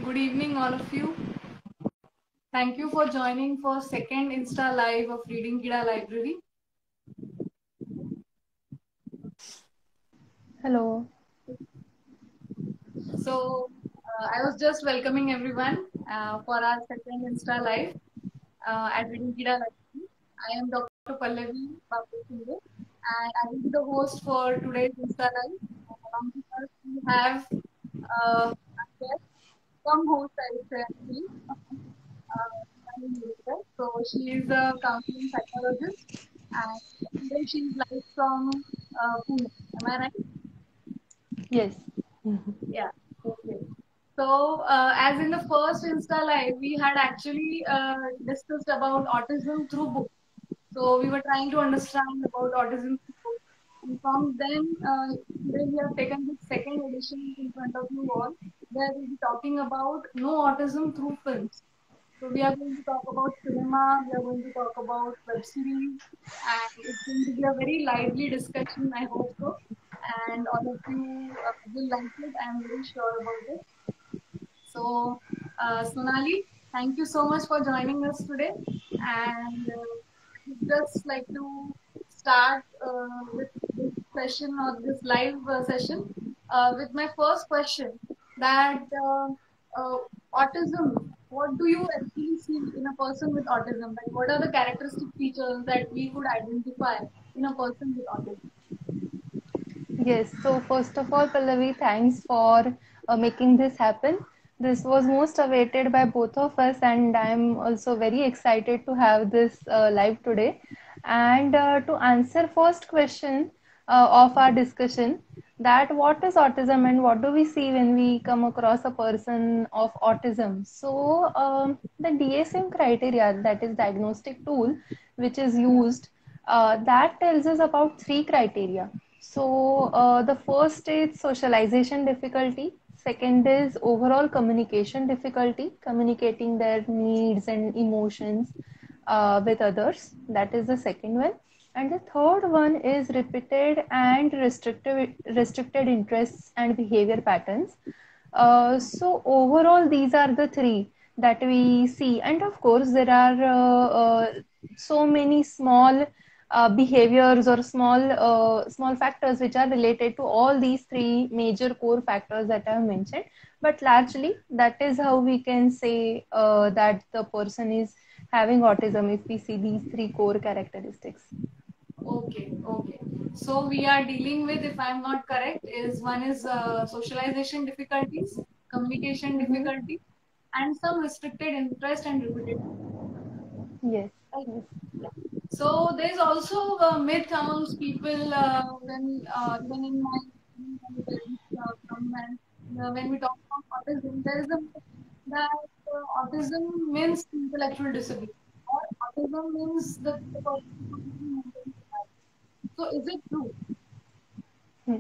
good evening, all of you. Thank you for joining for second Insta Live of Reading Kida Library. Hello. So, I was just welcoming everyone for our second Insta Live at Reading Kida Library. I am Dr. Pallavi Babu and I will be the host for today's Insta Live. Along with us, we have a guest, some host, I would say actually. So she is a counseling psychologist and today she is live from Pune. Am I right? Yes. Yeah. Okay. So as in the first Insta live, we had actually discussed about autism through books. So we were trying to understand about autism through books. And from then, today we have taken this second edition in front of you all, where we'll be talking about no autism through films. So we are going to talk about cinema, we are going to talk about web series, and it's going to be a very lively discussion, I hope so. And all of you will like it, I'm very sure about it. So, Sonali, thank you so much for joining us today. And I would just like to start with this session or this live session with my first question that uh, autism, what do you actually see in a person with autism? Like, what are the characteristic features that we could identify in a person with autism? Yes. So first of all, Pallavi, thanks for making this happen. This was most awaited by both of us, and I'm also very excited to have this live today. And to answer first question of our discussion, that what is autism and what do we see when we come across a person of autism? So the DSM criteria, that is diagnostic tool, which is used, that tells us about three criteria. So the first is socialization difficulty. Second is overall communication difficulty, communicating their needs and emotions with others. That is the second one. And the third one is repeated and restricted interests and behavior patterns. So overall, these are the three that we see. And of course, there are so many small behaviors or small factors which are related to all these three major core factors that I have mentioned. But largely, that is how we can say that the person is having autism if we see these three core characteristics. Okay, okay. So we are dealing with, if I'm not correct, is one is socialization difficulties, communication Mm-hmm. difficulty, and some restricted interest and repetitive. Yes, Right? yes. Yeah. So there's also a myth amongst people when even in my comment, when we talk about autism, there is a myth that autism means intellectual disability or autism means the person is mentally ill. So is it true? Hmm.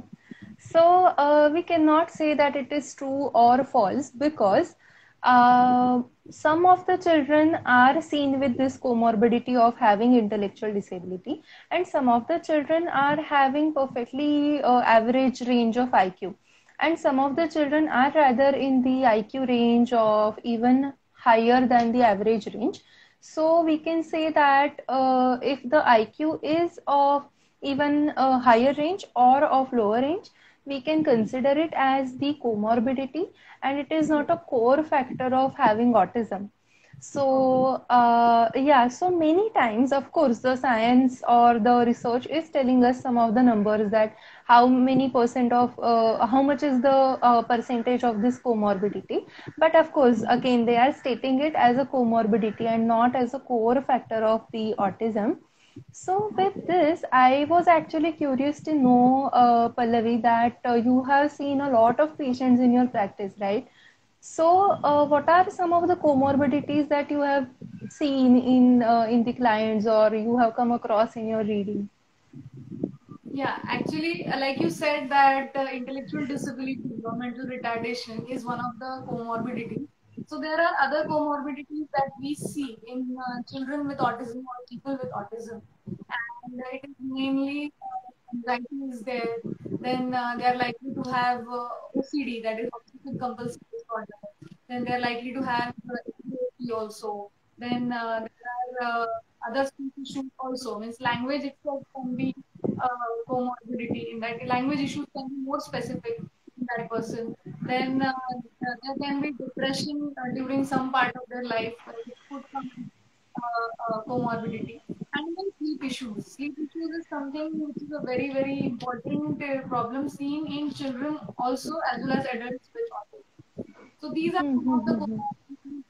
So we cannot say that it is true or false because some of the children are seen with this comorbidity of having intellectual disability, and some of the children are having perfectly average range of IQ, and some of the children are rather in the IQ range of even higher than the average range. So we can say that if the IQ is of even a higher range or of lower range, we can consider it as the comorbidity, and it is not a core factor of having autism. Okay. So yeah, so many times, of course, the science or the research is telling us some of the numbers, that how many percent of how much is the percentage of this comorbidity. But of course, again, they are stating it as a comorbidity and not as a core factor of the autism. So with this, I was actually curious to know, Pallavi, that you have seen a lot of patients in your practice, right? So, what are some of the comorbidities that you have seen in the clients or you have come across in your reading? Yeah, actually, like you said, that intellectual disability or mental retardation is one of the comorbidities. So there are other comorbidities that we see in children with autism or people with autism, and it is mainly anxiety is there. Then they are likely to have OCD, that is obsessive compulsive disorder. then they're likely to have ADHD also. Then there are other speech issues also. Means language itself can be comorbidity in that. Language issues can be more specific in that person. Then there can be depression during some part of their life. It could come comorbidity. And then sleep issues. Sleep issues is something which is a very, very important problem seen in children also as well as adults with autism. So these are some of the Mm-hmm. comorbidities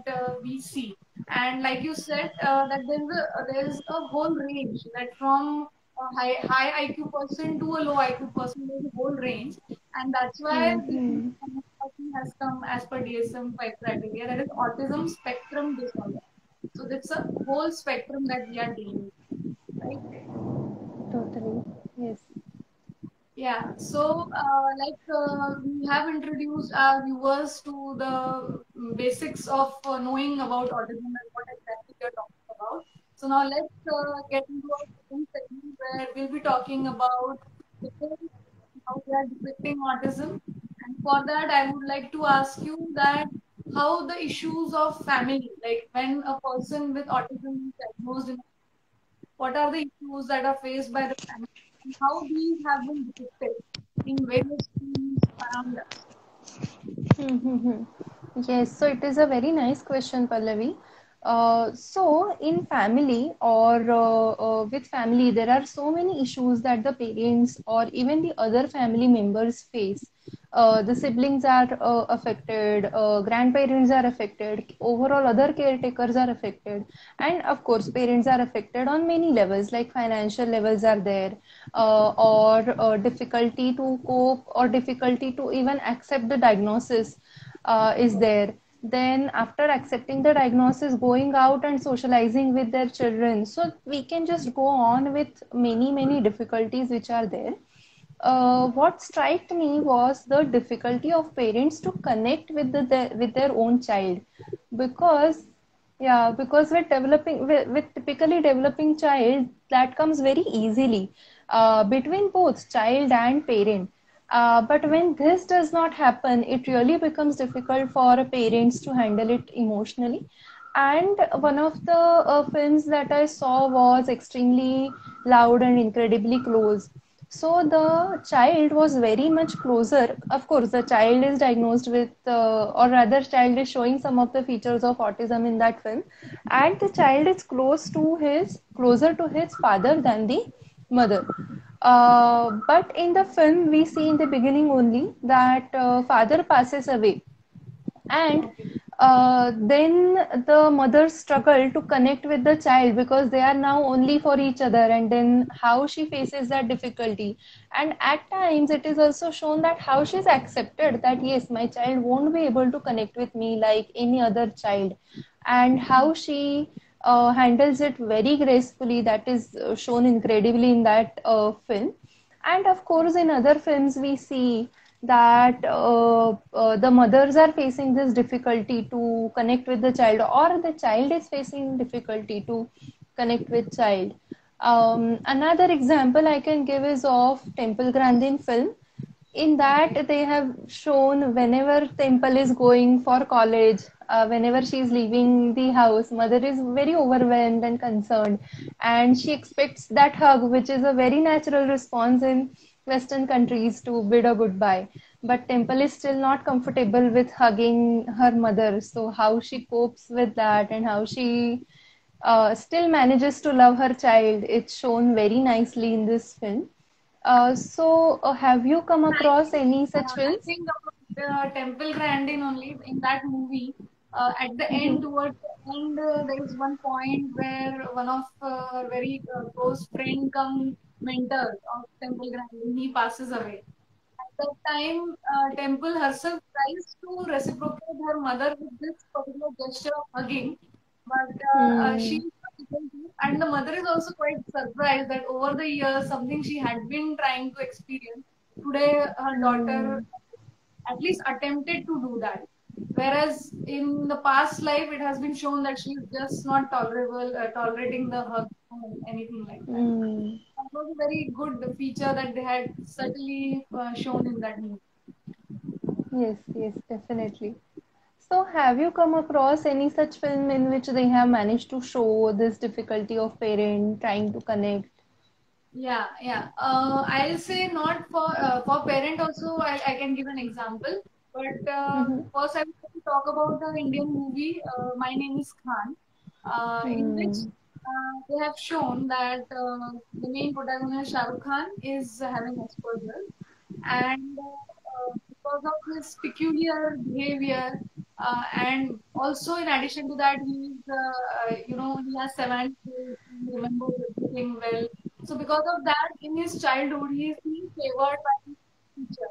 that we see. And like you said, that there's a whole range that from a high IQ person to a low IQ person, there's a whole range, and that's why this Mm-hmm. person has come as per DSM-5 criteria, that is autism spectrum disorder. So that's a whole spectrum that we are dealing with, right? Totally. Yes. Yeah, so we have introduced our viewers to the basics of knowing about autism and what exactly we are talking about. So now let's get into our second segment where we'll be talking about the films, how they are depicting autism. And for that, I would like to ask you that how the issues of family, like when a person with autism is diagnosed in, what are the issues that are faced by the family and how these have been depicted in various films around us? Mm-hmm. Yes, so it is a very nice question, Pallavi. So, in family or with family, there are so many issues that the parents or even the other family members face. The siblings are affected, grandparents are affected, overall other caretakers are affected, and of course, parents are affected on many levels, like financial levels are there, or difficulty to cope or difficulty to even accept the diagnosis is there. Then after accepting the diagnosis, going out and socializing with their children, so we can just go on with many difficulties which are there. What struck me was the difficulty of parents to connect with with their own child, because yeah, because with typically developing child, that comes very easily between both child and parent. But when this does not happen, it really becomes difficult for parents to handle it emotionally. And one of the films that I saw was extremely loud and incredibly close. So the child was very much closer. Of course, the child is diagnosed with, or rather, child is showing some of the features of autism in that film, and the child is closer to his father than the mother. But in the film, we see in the beginning only that father passes away, and Okay. then the mothers struggle to connect with the child because they are now only for each other, and then how she faces that difficulty. And at times it is also shown that how she's accepted that yes, my child won't be able to connect with me like any other child, and how she handles it very gracefully. That is shown incredibly in that film. And of course, in other films, we see that the mothers are facing this difficulty to connect with the child, or the child is facing difficulty to connect with child. Another example I can give is of Temple Grandin film. In Okay. that, they have shown whenever Temple is going for college, whenever she is leaving the house, mother is very overwhelmed and concerned, and she expects that hug, which is a very natural response in Western countries to bid a goodbye. But Temple is still not comfortable with hugging her mother. So how she copes with that and how she still manages to love her child, it's shown very nicely in this film. Have you come across any such I films? think about Temple Grandin only in that movie. At the Mm-hmm. end, towards the end, there is one point where one of her very close friend come mentor of Temple Grandin, he passes away. At that time, Temple herself tries to reciprocate her mother with this particular gesture of hugging, but she Mm, is not able to. And the mother is also quite surprised that over the years, something she had been trying to experience, today her daughter mm, at least attempted to do that. Whereas in the past life, it has been shown that she is just not tolerating the hug or anything like that. mm. That was a very good feature that they had certainly shown in that movie. Yes, yes, definitely. So, have you come across any such film in which they have managed to show this difficulty of parent trying to connect? Yeah, yeah. I'll say not for parent also. I can give an example, but Mm-hmm. first I will talk about the Indian movie. My Name is Khan, in which Hmm. they have shown that the main protagonist Shah Rukh Khan is having Asperger, and because of his peculiar behavior, and also in addition to that, he has seven skills, he remembers everything well. So because of that, in his childhood, he is being favored by his teacher,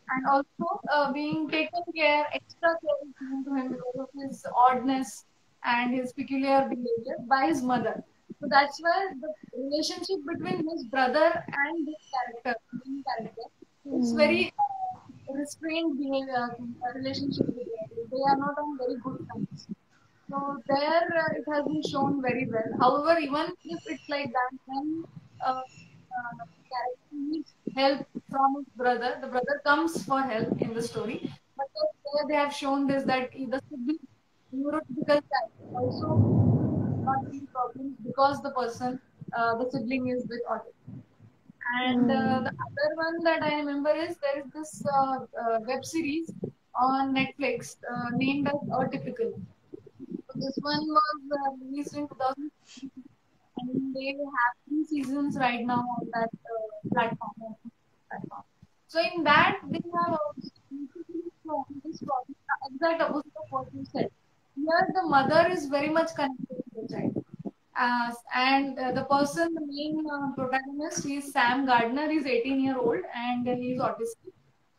and also being taken care, extra care is given to him because of his oddness and his peculiar behavior by his mother. So that's why the relationship between his brother and this character, main character, is Hmm. very restrained behavior, relationship with them. They are not on very good terms. So there it has been shown very well. However, even if it's like that, when character needs help from his brother, the brother comes for help in the story. But there they have shown this that the sibling neurotypical type also not any problems because the sibling is with autism. And the Hmm. other one that I remember is there is this web series on Netflix named as Atypical. So this one was released in 2000, and they have three seasons right now on that platform. So in that they have also beautifully shown this problem, the exact opposite of what you said. Here the mother is very much connected to the child. And the person, the main protagonist, is Sam Gardner. He's 18-year-old and he's autistic.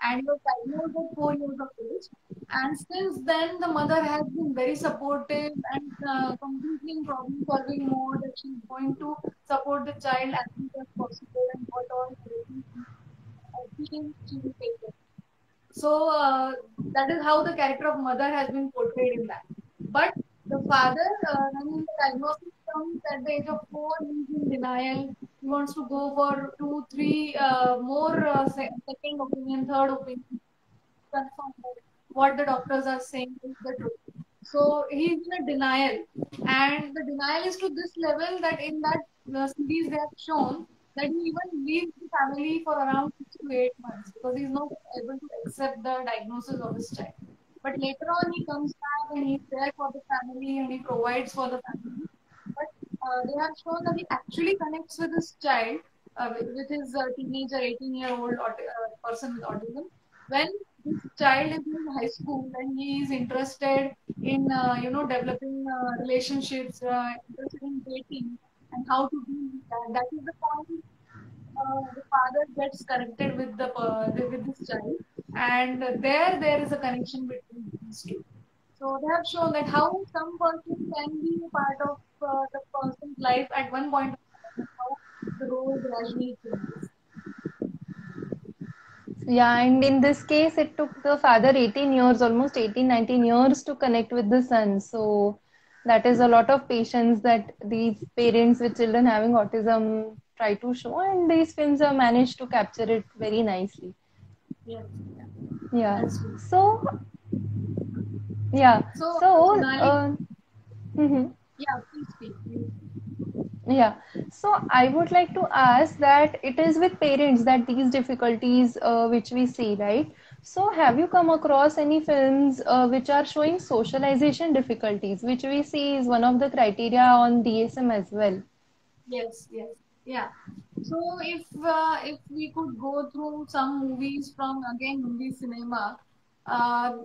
And he was diagnosed at 4 years of age. And since then, the mother has been very supportive and completely in problem-solving mode. That she's going to support the child as much as possible and what all everything she will take care. So that is how the character of mother has been portrayed in that. But the father, when the diagnosis comes at the age of 4, he's in denial. He wants to go for two, three more second opinion, third opinion, confirm that what the doctors are saying is the truth. So he's in a denial, and the denial is to this level that in that series they have shown that he even leaves the family for around 6 to 8 months because he's not able to accept the diagnosis of his child. But later on, he comes back and he's there for the family and he provides for the family. But they have shown that he actually connects with his child, with his teenager, 18-year-old person with autism. When this child is in high school and he is interested in, developing relationships, interested in dating and how to deal with that, that is the point the father gets connected with with this child, and there is a connection between these two. So they have shown that how some person can be a part of the person's life at one point of time, and how the role gradually changes. Yeah, and in this case, it took the father 18 years, almost 18, 19 years to connect with the son. So that is a lot of patience that these parents with children having autism try to show, and these films have managed to capture it very nicely. Yes, yeah, Yeah. that's true. So, yeah. So, So, Sonali, mhm. yeah, please speak. Please. Yeah. So I would like to ask that it is with parents that these difficulties which we see, right? So have you come across any films which are showing socialization difficulties, which we see is one of the criteria on DSM as well? Yes, yes, yeah. So if we could go through some movies from again Hindi cinema,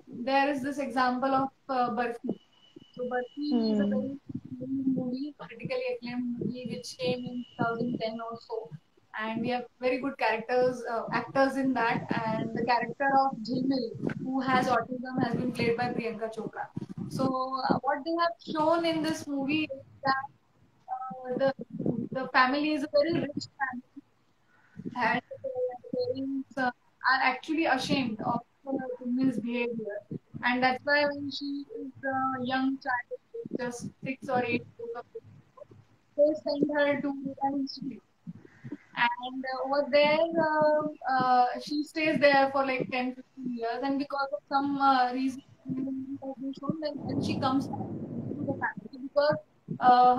there is this example of Barfi. So Barfi is a Hmm. very acclaimed movie, critically acclaimed movie, which came in 2010 or so, and we have very good actors in that. And the character of Jimil, who has autism, has been played by Priyanka Chopra. So what they have shown in this movie is that the family is a very rich family, and the parents are actually ashamed of Jimil's behavior, and that's why when she is a young child, just 6 or 8 years of age, they send her to an institute. And over there, she stays there for like 10, 15 years. And because of some reason, being shown when she comes back to the family because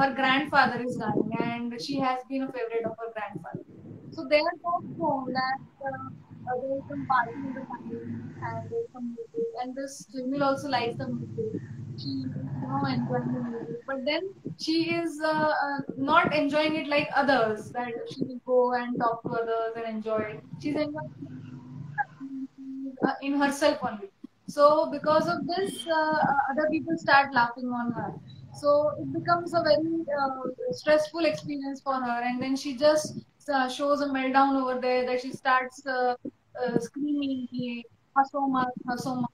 her grandfather is dying and she has been a favorite of her grandfather. So they are both shown that there is some party in the family and there's some music and this Jamil also likes the music. She is, enjoying the music, but then she is not enjoying it like others. That she will go and talk to others and enjoy it. She's enjoying in herself only. So because of this, other people start laughing on her. So it becomes a very stressful experience for her, and then she just shows a meltdown over there. That she starts screaming, "Hasoma, Hasoma."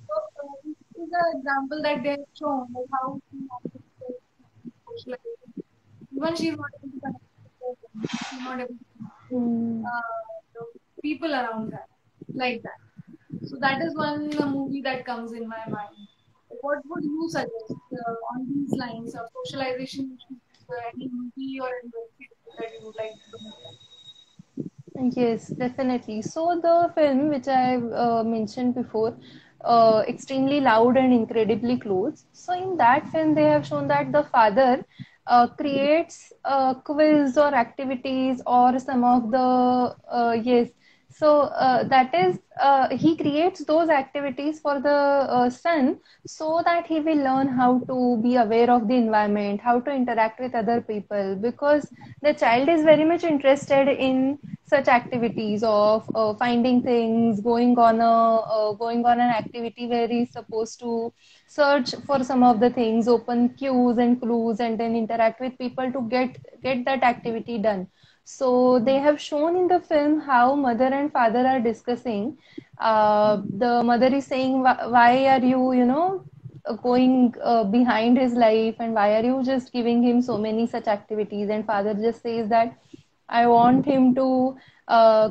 So this is an example that they have shown, like how she has to socialize. Even she's not able to connect with them. She's not able to connect with Hmm. the people around her like that. So that is one movie that comes in my mind. What would you suggest on these lines of socialization issues? Any movie or any web series that you would like to promote? Yes, definitely. So the film which I mentioned before, extremely loud and incredibly close. So in that film, they have shown that the father creates quiz or activities or some of the yes. So that is he creates those activities for the son so that he will learn how to be aware of the environment, how to interact with other people, because the child is very much interested in such activities of finding things, going on an activity where he's supposed to search for some of the things, open cues and clues, and then interact with people to get that activity done. So they have shown in the film how mother and father are discussing. The mother is saying, Why are you, going behind his life, and why are you just giving him so many such activities?" And father just says that, "I want him to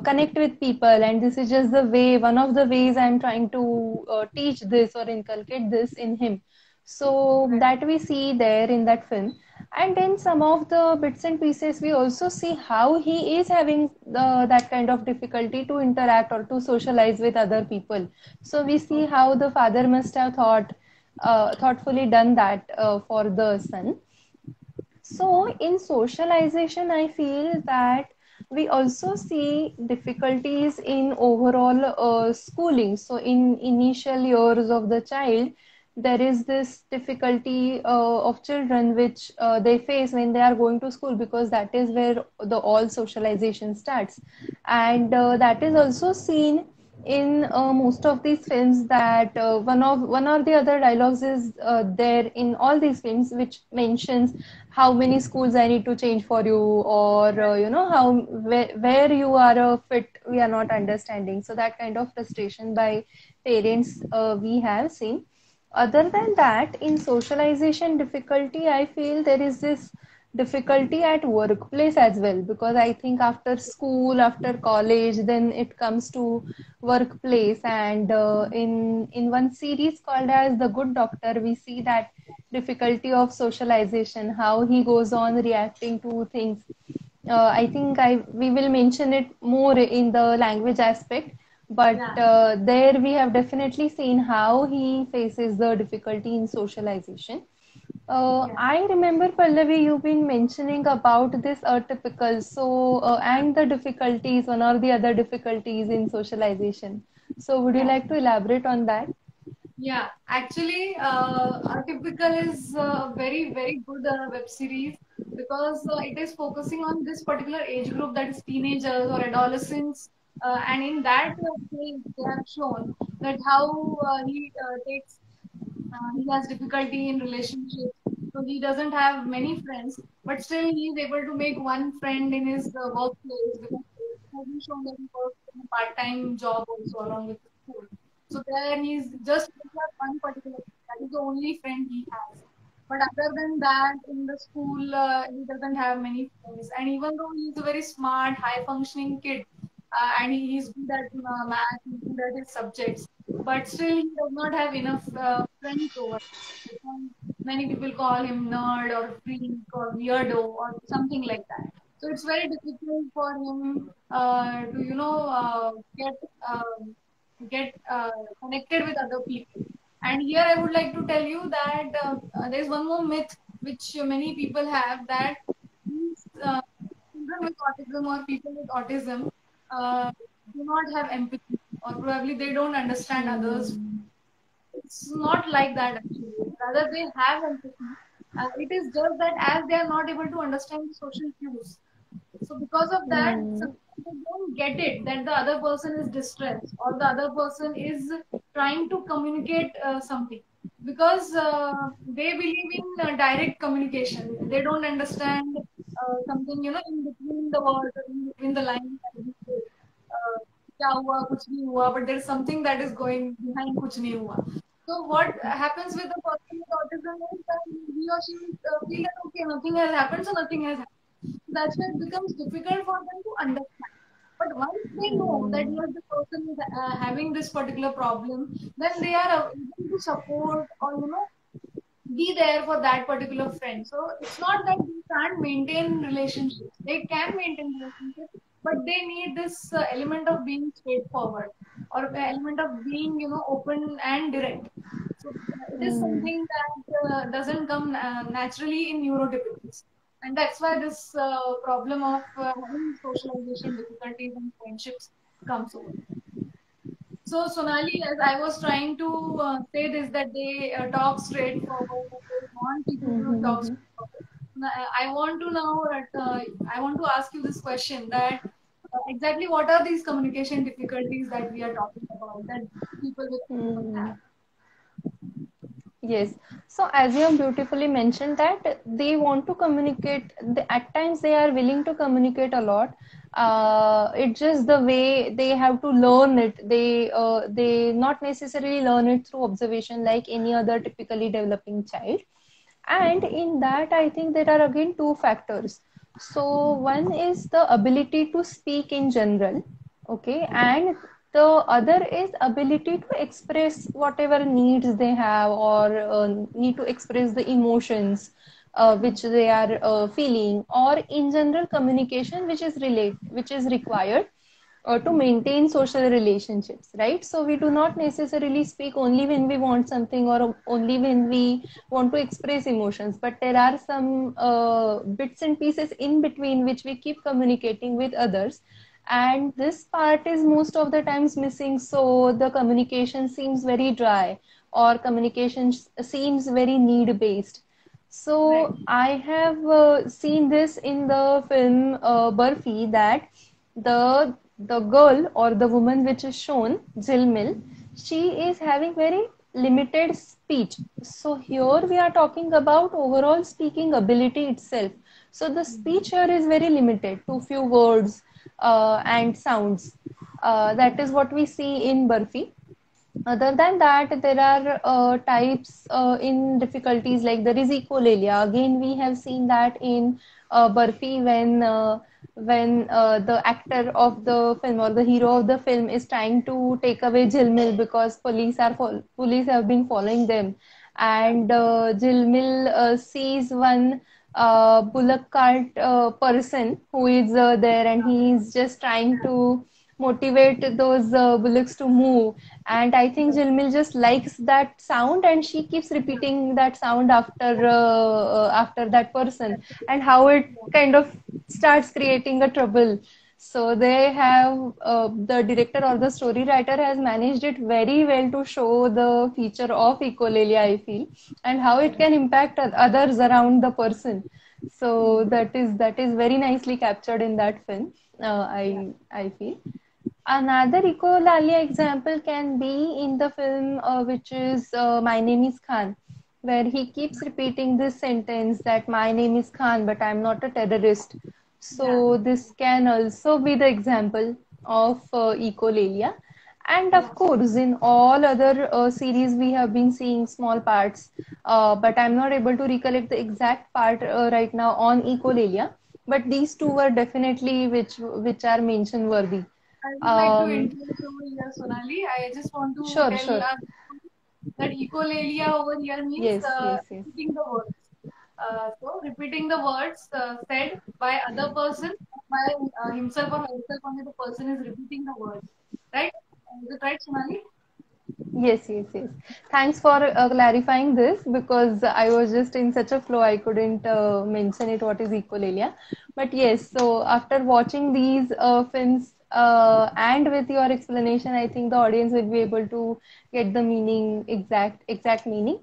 connect with people, and this is just the way, one of the ways I'm trying to teach this or inculcate this in him." So Right. that we see there in that film. And in some of the bits and pieces, we also see how he is having that kind of difficulty to interact or to socialize with other people. So we see Okay. how the father must have thoughtfully done that for the son. So, in socialization, I feel that we also see difficulties in overall schooling. So, in initial years of the child, there is this difficulty of children which they face when they are going to school, because that is where the all socialization starts. And that is also seen in most of these films, that one or the other dialogues is there in all these films which mentions how many schools I need to change for you, or how where you are a fit we are not understanding. So that kind of frustration by parents we have seen. Other than that, in socialization difficulty, I feel there is this difficulty at workplace as well, because I think after school, after college, then it comes to workplace. And in one series called as The Good Doctor, we see that difficulty of socialization, how he goes on reacting to things. I think I we will mention it more in the language aspect, but Yeah. there we have definitely seen how he faces the difficulty in socialization. Yeah. I remember, Pallavi, you've been mentioning about this atypical, so and the difficulties, one or the other difficulties in socialization. So, would you Yeah. like to elaborate on that? Yeah, actually, Atypical is a very, very good web series because it is focusing on this particular age group, that is teenagers or adolescents. And in that phase, they have shown that how he takes he has difficulty in relationships, so he doesn't have many friends, but still he is able to make one friend in his workplace because it has been shown that he works in a part-time job also along with the school. So there he's just one particular that is the only friend he has. But other than that, in the school, he doesn't have many friends. And even though he's a very smart, high-functioning kid, and he's good at math, he's good at his subjects, but still he does not have enough friends over. Because many people call him nerd or freak or weirdo or something like that. So it's very difficult for him to get get connected with other people. And here I would like to tell you that there's one more myth which many people have, that these children with autism or people with autism uh, do not have empathy, or probably they don't understand others. Hmm. It's not like that actually. Rather, they have empathy. It is just that as they are not able to understand social cues, so because of that, Hmm. sometimes they don't get it that the other person is distressed or the other person is trying to communicate something, because they believe in direct communication. They don't understand something, in between the words or in between the lines. That we say, क्या हुआ कुछ नहीं हुआ, but there is something that is going behind कुछ नहीं हुआ. So what happens with the person with autism is that he or she feel that okay, nothing has happened, so nothing has happened. That's why it becomes difficult for them to understand. But once they know that Hmm. yes, the person is having this particular problem, then they are able to support or be there for that particular friend. So it's not that they can't maintain relationships. They can maintain relationships, but they need this element of being straightforward, or element of being, open and direct. So it is Hmm. something that doesn't come naturally in neurotypicals. And that's why this problem of having socialization difficulties and friendships comes over. So Sonali, as I was trying to say this, that they talk straightforward, and they want people to talk Hmm. straightforward. I want to now, I want to ask you this question, that exactly what are these communication difficulties that we are talking about, that people with autism Hmm. have? Yes. So as you have beautifully mentioned that they want to communicate, at times they are willing to communicate a lot. It's just the way they have to learn it. They not necessarily learn it through observation like any other typically developing child. And in that, I think there are again two factors. So one is the ability to speak in general, okay, and the other is ability to express whatever needs they have, or need to express the emotions which they are feeling, or in general communication which is required to maintain social relationships, right? So we do not necessarily speak only when we want something or only when we want to express emotions, but there are some bits and pieces in between which we keep communicating with others, and this part is most of the times missing, so the communication seems very dry, or communication seems very need based. Right. So I have seen this in the film Barfi, that the girl or the woman which is shown, Jilmil, she is having very limited speech. So here we are talking about overall speaking ability itself. So the speech here is very limited to few words and sounds. That is what we see in Barfi. Other than that, there are types in difficulties, like there is echolalia. Again, we have seen that in Barfi, when the actor of the film or the hero of the film is trying to take away Jilmil because police have been following them, Yeah. and Jilmil sees one bullock cart person who is there, and he is just trying to motivate those bullocks to move, and I think Jilmil just likes that sound, and she keeps repeating that sound after that person, and how it kind of starts creating a trouble. So they have the director or the story writer has managed it very well to show the feature of echolalia, I feel, and how it can impact others around the person. So that is very nicely captured in that film. Yeah. I feel. Another echolalia example can be in the film which is My Name is Khan, where he keeps repeating this sentence that my name is Khan, but I'm not a terrorist. Yeah. So this can also be the example of echolalia. And Yeah. of course, in all other series, we have been seeing small parts, but I'm not able to recollect the exact part right now on echolalia. But these two were definitely which are mention worthy. I would like to Um, interrupt over here, Sonali. I just want to sure, tell sure. us that echolalia over here means Yes, yes, yes. repeating the words. So repeating the words said by other person, by himself or herself, only the person is repeating the words, right? Is it right, Sonali? Yes, yes, yes. Thanks for clarifying this because I was just in such a flow I couldn't mention it what is echolalia. But yes, so after watching these films and with your explanation, I think the audience will be able to get the meaning, exact meaning.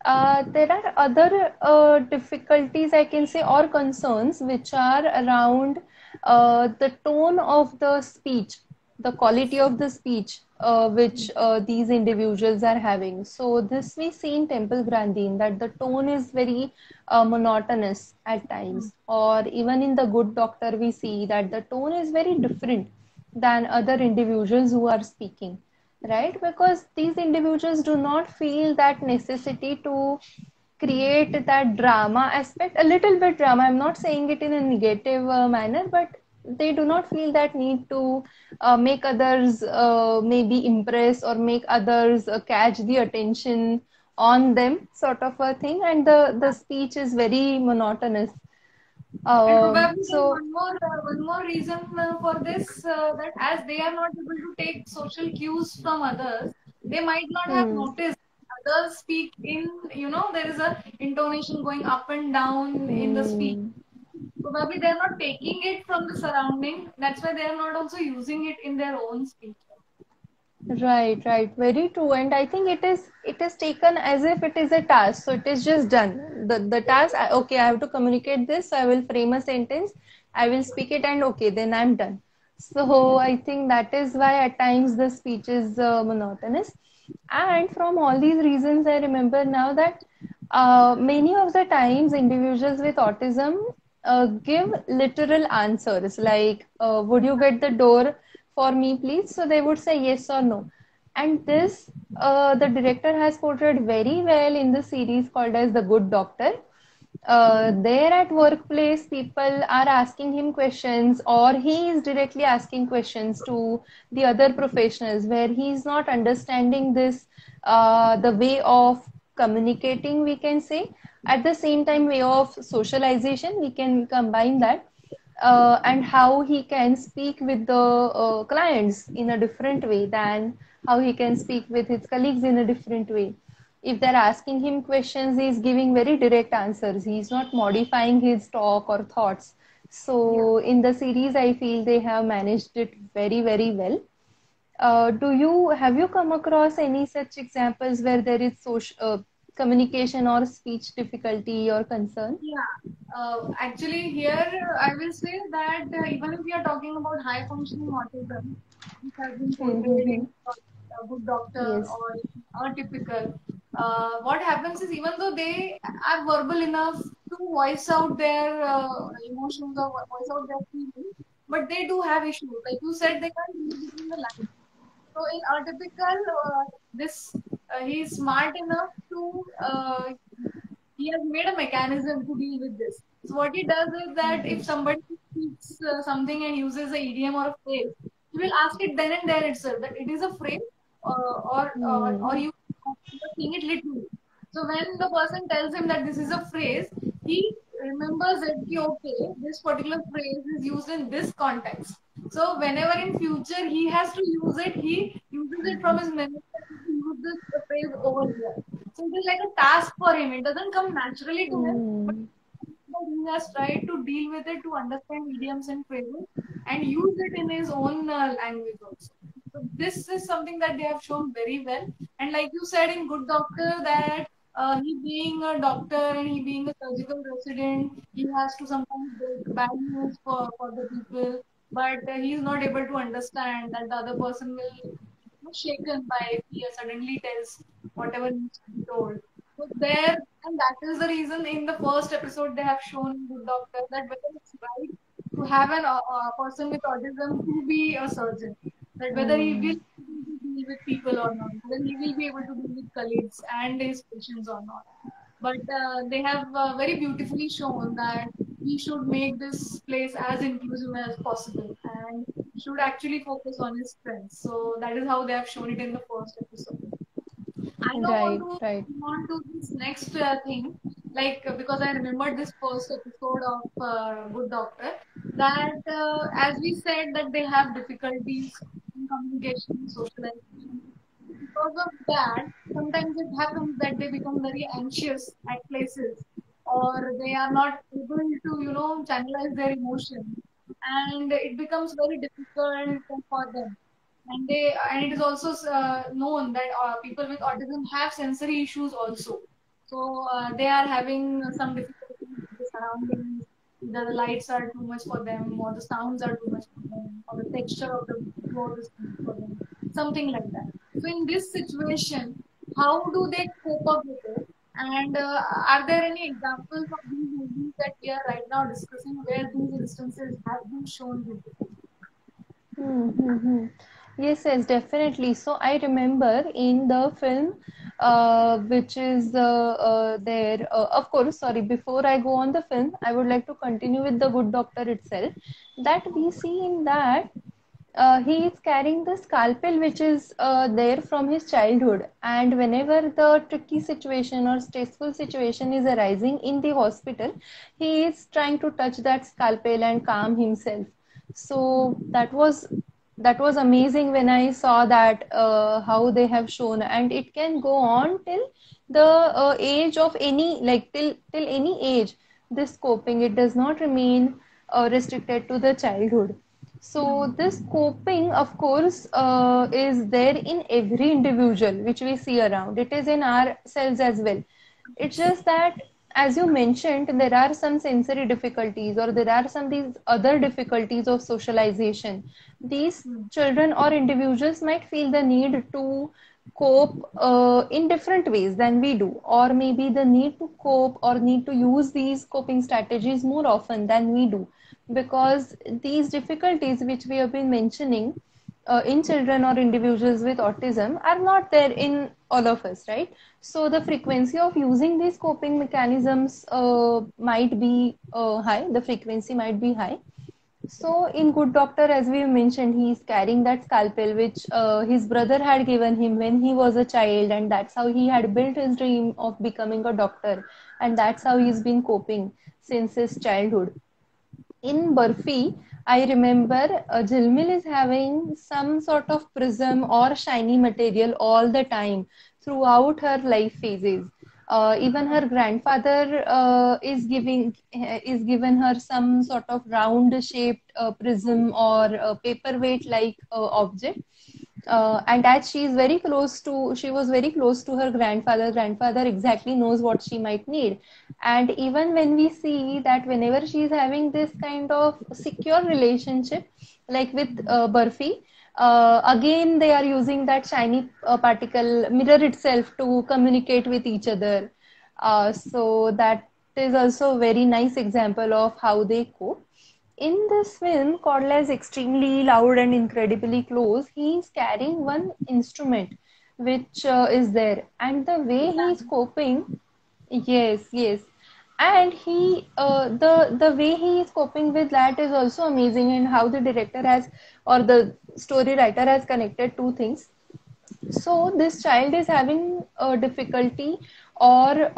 There are other difficulties I can say or concerns which are around the tone of the speech, the quality of the speech which these individuals are having. So this we see in Temple Grandin that the tone is very monotonous at times, or even in the Good Doctor we see that the tone is very different than other individuals who are speaking, right? Because these individuals do not feel that necessity to create that drama aspect, a little bit drama. I'm not saying it in a negative manner, but they do not feel that need to make others maybe impress or make others catch the attention on them, sort of a thing. And the speech is very monotonous. And probably there's So, one more reason for this, that as they are not able to take social cues from others, they might not have hmm, noticed others speak in, there is a intonation going up and down in the speech. hmm. Probably they're not taking it from the surrounding. That's why they are not also using it in their own speech. Right, right. Very true. And I think it is taken as if it is a task. So it is just done. The task, okay, I have to communicate this, so I will frame a sentence, I will speak it, and okay, then I'm done. So I think that is why at times the speech is monotonous. And from all these reasons, I remember now that many of the times individuals with autism give literal answers like, would you get the door for me, please? So they would say yes or no. And this, the director has portrayed very well in the series called as The Good Doctor. There at workplace, people are asking him questions, or he is directly asking questions to the other professionals where he is not understanding this, the way of communicating, we can say. At the same time, way of socialization, we can combine that, and how he can speak with the clients in a different way than how he can speak with his colleagues in a different way. If they're asking him questions, he's giving very direct answers. He's not modifying his talk or thoughts. Yeah. So in the series, I feel they have managed it very, very well. Do you have you come across any such examples where there is social communication or speech difficulty or concern? Yeah, actually, here I will say that even if we are talking about high functioning autism, which has been portrayed Mm-hmm. in a Good Doctor Yes. or Atypical, what happens is even though they are verbal enough to voice out their emotions or voice out their feelings, but they do have issues. Like you said, they can't read between the lines. So in Atypical, this he's smart enough to he has made a mechanism to deal with this. So what he does is that if somebody speaks something and uses a idiom or a phrase, he will ask it then and there itself that it is a phrase, or Mm. you are seeing it literally. So when the person tells him that this is a phrase, he remembers that okay, this particular phrase is used in this context. So whenever in future he has to use it, he uses it from his memory to use this phrase over here. So it is like a task for him. It doesn't come naturally to him, but Mm. he has tried to deal with it to understand idioms and phrases and use it in his own language also. So this is something that they have shown very well. And like you said in Good Doctor, that he being a doctor and he being a surgical resident, he has to sometimes break bad news for the people, but he is not able to understand that the other person will shaken by if he suddenly tells whatever needs to be told. So there, and that is the reason in the first episode they have shown in Good Doctor that whether it's right to have a person with autism to be a surgeon, that whether he will Mm. deal with people or not, whether he will be able to deal with colleagues and his patients or not. But they have very beautifully shown that we should make this place as inclusive as possible and should actually focus on his strengths. So that is how they have shown it in the first episode. I now want Right, to right. move on to this next thing, like because I remembered this first episode of Good Doctor, that as we said that they have difficulties in communication, socialization. Because of that, sometimes it happens that they become very anxious at places, or they are not able to, channelize their emotions, and it becomes very difficult for them. And it is also known that people with autism have sensory issues also. So they are having some difficulties with the surroundings. Either the lights are too much for them, or the sounds are too much for them, or the texture of the floor is too much for them, something like that. So in this situation, how do they cope up with it? And are there any examples of these movies that we are right now discussing where these instances have been shown vividly? Mm-hmm. Yes, yes, definitely. So I remember in the film, which is there, of course, sorry, before I go on the film, I would like to continue with the Good Doctor itself. That we see in that he is carrying the scalpel which is there from his childhood, and whenever the tricky situation or stressful situation is arising in the hospital, he is trying to touch that scalpel and calm himself. So that was amazing when I saw that how they have shown, and it can go on till the age of any, like till any age. This coping, it does not remain restricted to the childhood. So this coping, of course, is there in every individual which we see around. It is in ourselves as well. It's just that, as you mentioned, there are some sensory difficulties, or there are some these other difficulties of socialization. These Hmm. children or individuals might feel the need to cope in different ways than we do, or maybe the need to cope or need to use these coping strategies more often than we do, because these difficulties which we have been mentioning in children or individuals with autism are not there in all of us, right? So the frequency of using these coping mechanisms might be high, the frequency might be high. So in Good Doctor, as we mentioned, he is carrying that scalpel which his brother had given him when he was a child, and that's how he had built his dream of becoming a doctor, and that's how he's been coping since his childhood. In Burfi, I remember Jilmil is having some sort of prism or shiny material all the time throughout her life phases. Even her grandfather is given her some sort of round shaped prism or paperweight like object, and as she was very close to her grandfather exactly knows what she might need. And even when we see that whenever she is having this kind of secure relationship, like with Burfi, again they are using that shiny particle mirror itself to communicate with each other. So that is also a very nice example of how they cope. In this film, Cordella is extremely loud and incredibly close. He is carrying one instrument which is there, and the way he is coping, yes, yes, and the way he is coping with that is also amazing, and how the director has, or the story writer has connected two things. So this child is having a difficulty or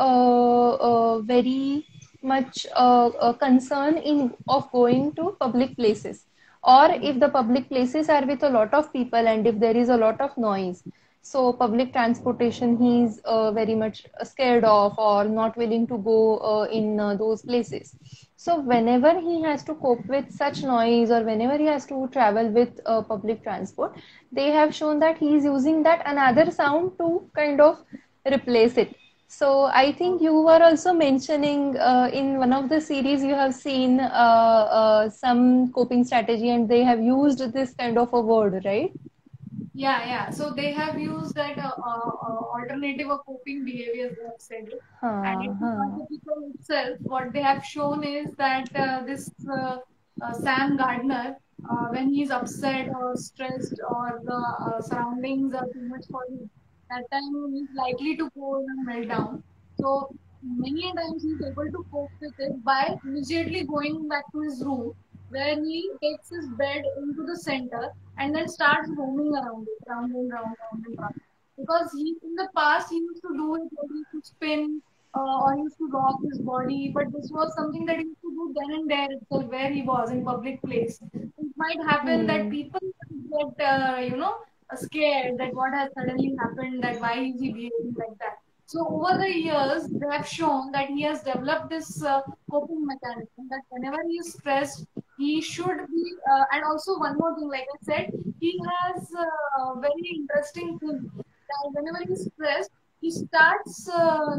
very much a concern in of going to public places, or if the public places are with a lot of people and if there is a lot of noise, so public transportation he's very much scared of or not willing to go in those places. So whenever he has to cope with such noise, or whenever he has to travel with public transport, they have shown that he is using that another sound to kind of replace it. So I think you were also mentioning in one of the series you have seen some coping strategy, and they have used this kind of a word, right? Yeah, yeah. So they have used that alternative of coping behaviors, they have said it. And it is not Huh. typical itself. What they have shown is that this Sam Gardner, when he's upset or stressed, or the surroundings are too much for him, that time he's likely to go in a meltdown. So many a times he's able to cope with it by immediately going back to his room, where he takes his bed into the center and then starts roaming around it, round and round, round and round. Because he, in the past, he used to do it, or he used to spin, or he used to rock his body, but this was something that he used to do then and there itself, where he was in public place. It might happen that Hmm. people get scared that what has suddenly happened, that why is he behaving like that. So over the years, they have shown that he has developed this coping mechanism that whenever he is stressed, he should be. And also one more thing, like I said, he has a very interesting thing that whenever he's stressed, he starts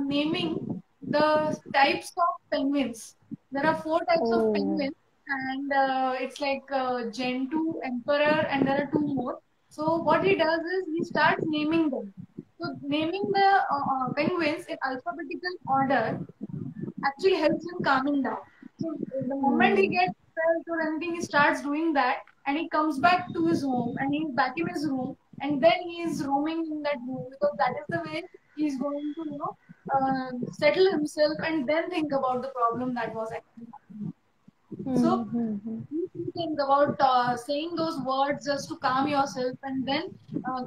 naming the types of penguins. There are four types of Oh. penguins, and it's like Gen 2, Emperor, and there are two more. So what he does is he starts naming them. So naming the penguins in alphabetical order actually helps him calming down. So the moment he Hmm. gets stressed or anything, he starts doing that, and he comes back to his home, and he's back in his room, and then he is roaming in that room because that is the way he's going to, settle himself and then think about the problem that was actually happening. So Hmm. Hmm. Hmm. you think about saying those words just to calm yourself and then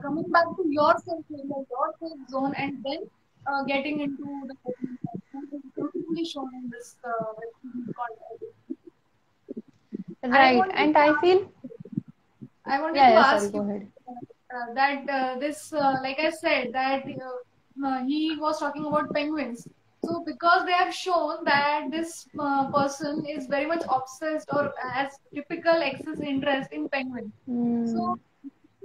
coming back to yourself, your safe zone, and then getting into the coping mechanism is beautifully shown in this web series called Edit. I Right. wanted And to I ask, feel, I wanted yeah, to yeah, sorry, ask go you ahead. that this, like I said, that he was talking about penguins. So because they have shown that this person is very much obsessed or has typical excess interest in penguins. Hmm. So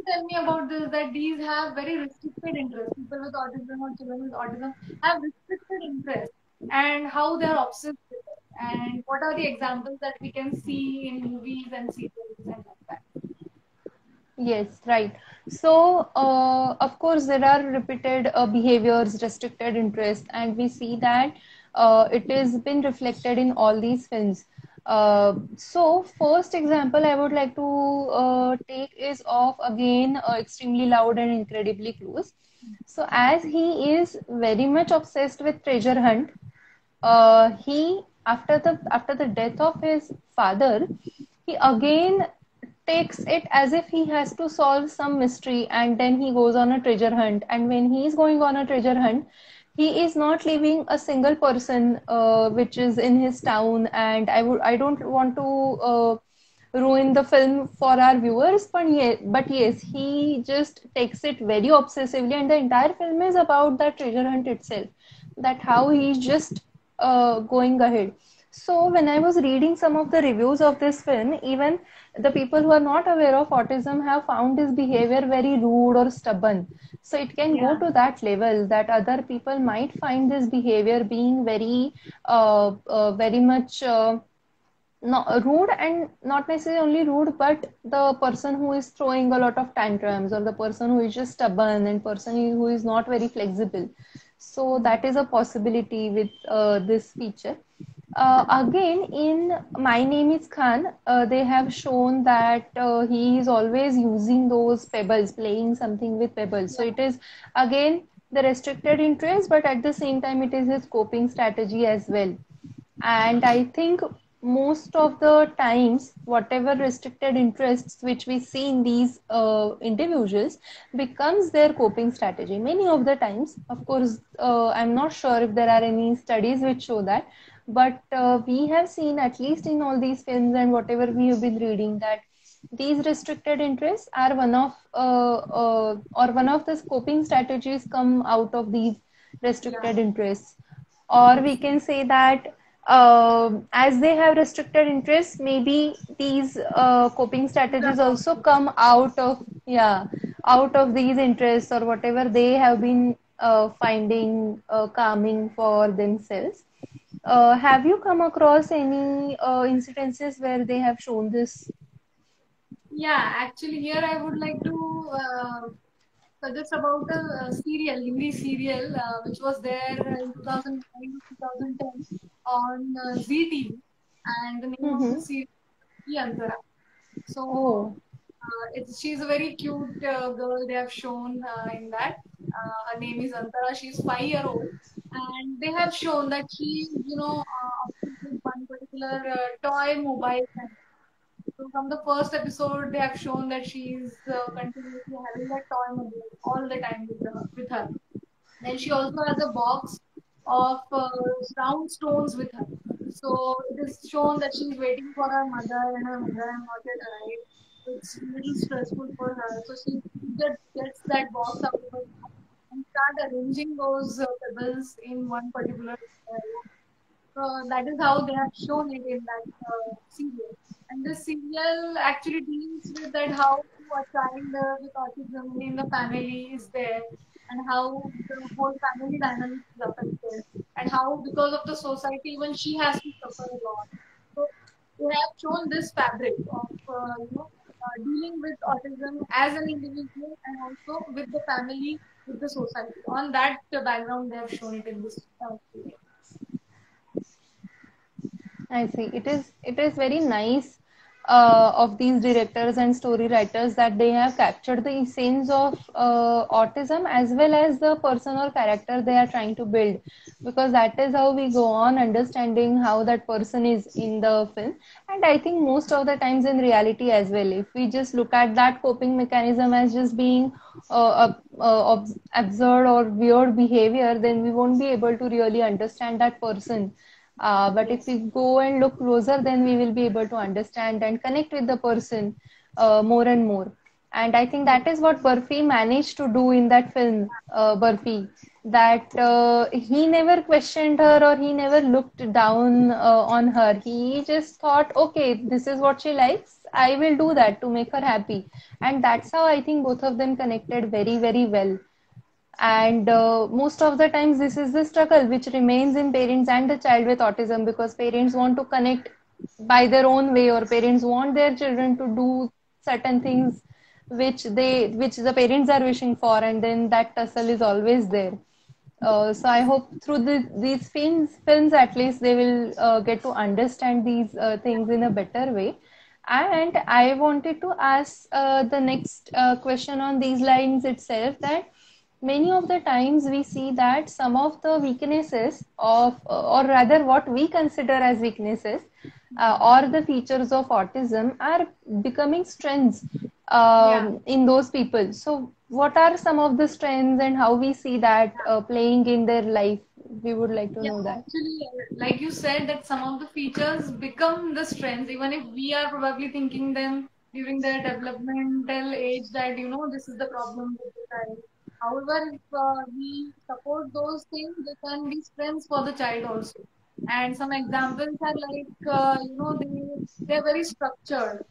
tell me about this, that these have very restricted interest. People with autism or children with autism have restricted interest, and how they are obsessed with it. And what are the examples that we can see in movies and serials and like that? Yes, right. So, of course, there are repeated behaviors, restricted interest, and we see that it is been reflected in all these films. So, first example I would like to take is of again extremely loud and incredibly close. So, as he is very much obsessed with treasure hunt, he after the death of his father, he again takes it as if he has to solve some mystery, and then he goes on a treasure hunt. And when he is going on a treasure hunt, he is not leaving a single person which is in his town. And I don't want to ruin the film for our viewers, but yes, he just takes it very obsessively, and the entire film is about that treasure hunt itself, that how he's just going ahead. So when I was reading some of the reviews of this film, even the people who are not aware of autism have found his behavior very rude or stubborn. So it can go Yeah, to that level that other people might find this behavior being very much no, rude, and not necessarily only rude, but the person who is throwing a lot of tantrums, or the person who is just stubborn, and person who is not very flexible. So that is a possibility with this feature. Again, in My Name is Khan, they have shown that he is always using those pebbles, playing something with pebbles. So yeah, it is again the restricted interest, but at the same time, it is his coping strategy as well. And I think most of the times, whatever restricted interests which we see in these individuals becomes their coping strategy. Many of the times, of course, I'm not sure if there are any studies which show that, but we have seen, at least in all these films and whatever we have been reading, that these restricted interests are one of the coping strategies come out of these yeah, restricted interests. Or we yes. can say that as they have restricted interests, maybe these coping These are strategies also possible. come out of, yeah, out of these interests, or whatever they have been finding calming for themselves. Have you come across any incidences where they have shown this? Yeah, actually, here I would like to suggest about a, serial, Hindi serial, which was there in 2009 to 2010 on ZTV, and the name of the Mm-hmm. serial is Antara. So Oh. she's a very cute girl they have shown in that. Her name is Antara. She's 5 year old, and they have shown that she, obsessed with one particular toy mobile. So from the first episode, they have shown that she is continuously having that toy mobile all the time with her. Then she also has a box of round stones with her. So it is shown that she is waiting for her mother, and her mother has not yet arrived. It's really stressful for her. So she just gets that box out of her and start arranging those pebbles in one particular room. That is how they have shown it in that serial. And this serial actually deals with that how a child with autism in the family is there, and how the whole family dynamics is affected, and how because of the society even she has to suffer a lot. So they have shown this fabric of dealing with autism as an individual and also with the family, with the society. On that background, they have shown it in this serial. I see. It is very nice of these directors and story writers that they have captured the essence of autism as well as the person or character they are trying to build, because that is how we go on understanding how that person is in the film. And I think most of the times in reality as well, if we just look at that coping mechanism as just being absurd or weird behavior, then we won't be able to really understand that person. But if Yes. we go and look closer, then we will be able to understand and connect with the person more and more. And I think that is what Burfi managed to do in that film, Burfi. That he never questioned her or he never looked down on her. He just thought, okay, this is what she likes. I will do that to make her happy. And that's how I think both of them connected very, very well. And most of the times this is the struggle which remains in parents and the child with autism, because parents want to connect by their own way, or parents want their children to do certain things which the parents are wishing for, and then that tussle is always there. So I hope through these films at least they will get to understand these things in a better way. And I wanted to ask the next question on these lines itself, that many of the times we see that some of the weaknesses of, or rather what we consider as weaknesses, or the features of autism are becoming strengths Yeah. in those people. So what are some of the strengths and how we see that playing in their life? We would like to Yeah, know that. actually, like you said, that some of the features become the strengths, even if we are probably thinking them during their developmental age that, this is the problem with the child. However, if we support those things, they can be strengths for the child also. And some examples are like, they're very structured.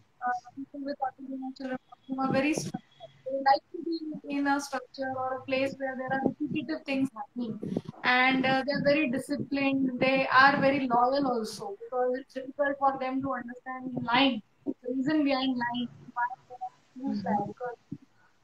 People with autism or children with autism are very structured. They like to be in a structure or a place where there are repetitive things happening, and they're very disciplined. They are very loyal also, because it's difficult for them to understand line, the reason behind line, why they have to use that, because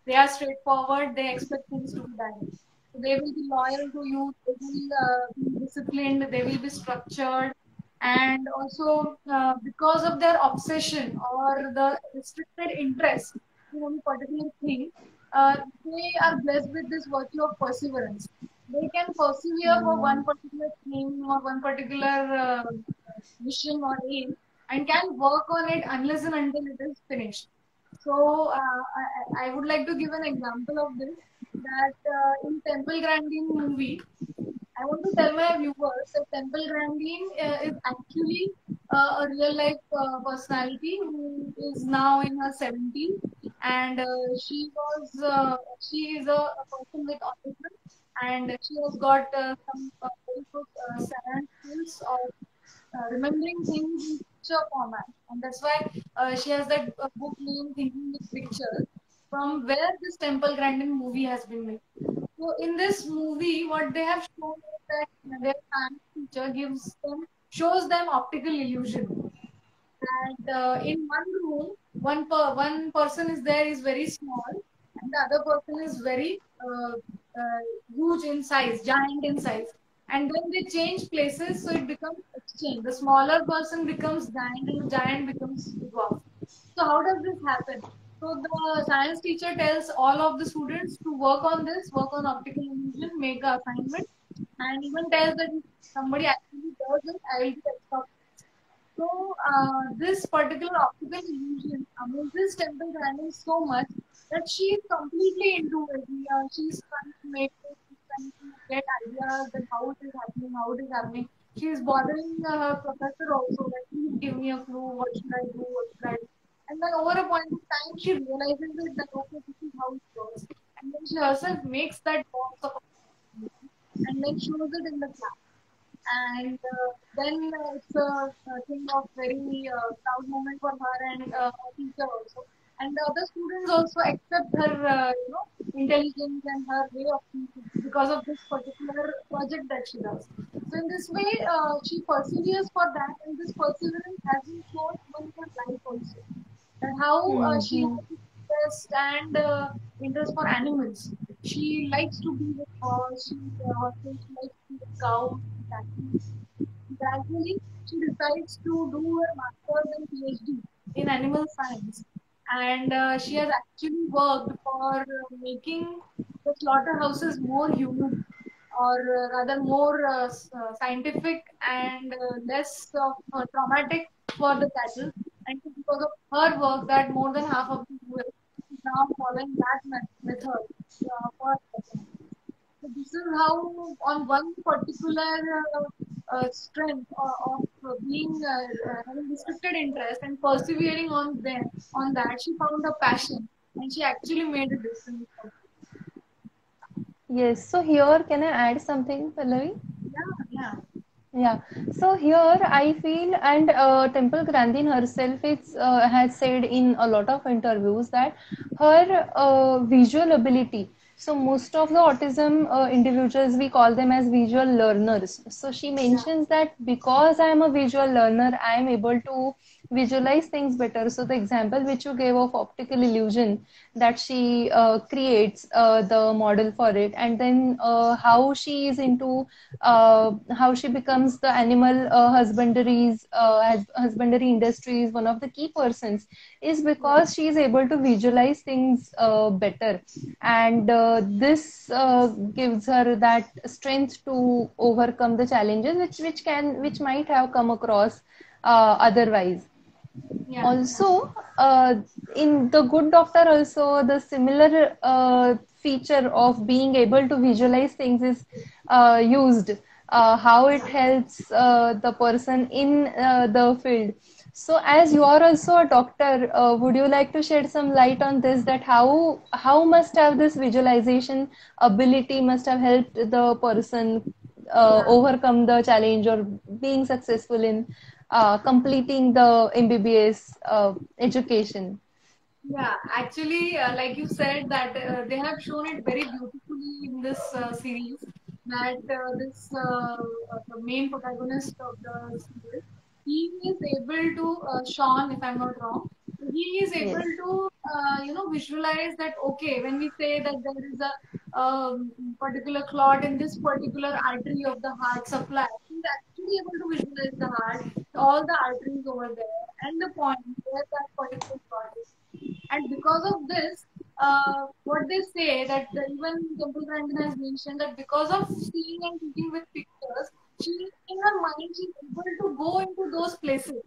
they are straightforward. They expect things to be done. So they will be loyal to you. They will be disciplined. They will be structured, and also because of their obsession or the restricted interest in any particular thing, uh, they are blessed with this virtue of perseverance. They can persevere for one particular thing or one particular mission or aim, and can work on it unless and until it is finished. So I would like to give an example of this, that in Temple Grandin movie, I want to tell my viewers that Temple Grandin is actually a real life personality who is now in her 70s, and she is a person with autism, and she has got some very good science skills of remembering things in picture format. And that's why she has that book named Thinking with Pictures, from where this Temple Grandin movie has been made. So in this movie, what they have shown is that their science teacher shows them optical illusion. And in one room, one person is there is very small, and the other person is very huge in size, giant in size. And then they change places, so it becomes exchange. The smaller person becomes giant, and the giant becomes dwarf. So how does this happen? So the science teacher tells all of the students to work on this, work on optical illusion, make the assignment, and even tells that if somebody actually does it, I will be extra. So this particular optical illusion amuses Temple Grandin so much that she is completely into it. She's trying to make it, she's trying to get ideas that how it is happening, how it is happening. She is bothering her professor also, that please give me a clue, what should I do, what should I do. And And then over a point of time, she realizes it that okay, this is how it works, and then she herself makes that box of and then shows it in the class. And then it's a thing of very proud moment for her and her teacher also. And the other students also accept her, intelligence and her way of thinking because of this particular project that she does. So in this way, she perseveres for that, and this perseverance has been shown even in her life also. And how she Mm-hmm. has interest and interest for animals. She likes to be with horse. She likes to be with cows, cattle. Gradually, she decides to do her master's and PhD in animal science, and she has actually worked for making the slaughterhouses more human, or rather more scientific and less traumatic for the cattle. And because of her work, that more than half of the US is now following that method for cattle. So this is how, on one particular strength of being having restricted interest and persevering on that, she found a passion and she actually made a difference. Yes. So here, can I add something, Pallavi? Yeah, yeah, Yeah. So here I feel, and Temple Grandin herself has said in a lot of interviews that her visual ability. So most of the autism individuals, we call them as visual learners. So she yeah, mentions that because I am a visual learner, I am able to visualize things better. So the example which you gave of optical illusion, that she creates the model for it, and then how she is into how she becomes the animal husbandry industry is one of the key persons, is yeah, because she is able to visualize things better, and this gives her that strength to overcome the challenges which might have come across otherwise. yeah, yeah, Also, in the Good Doctor, also the similar feature of being able to visualize things is used. How it helps the person in the field. So, as you are also a doctor, would you like to shed some light on this? That how must have this visualization ability must have helped the person yeah. overcome the challenge or being successful in completing the MBBS education. Yeah, actually, like you said, that they have shown it very beautifully in this series. That the main protagonist of the series, he is able to Sean, if I'm not wrong, he is able Yes. to visualize that. Okay, when we say that there is a particular clot in this particular artery of the heart supply, he's actually able to visualize the heart, all the arteries over there, and the point where that particular clot is. And because of this, what they say that even Temple Grandin has mentioned that because of seeing and thinking with pictures, she in her mind she's able to go into those places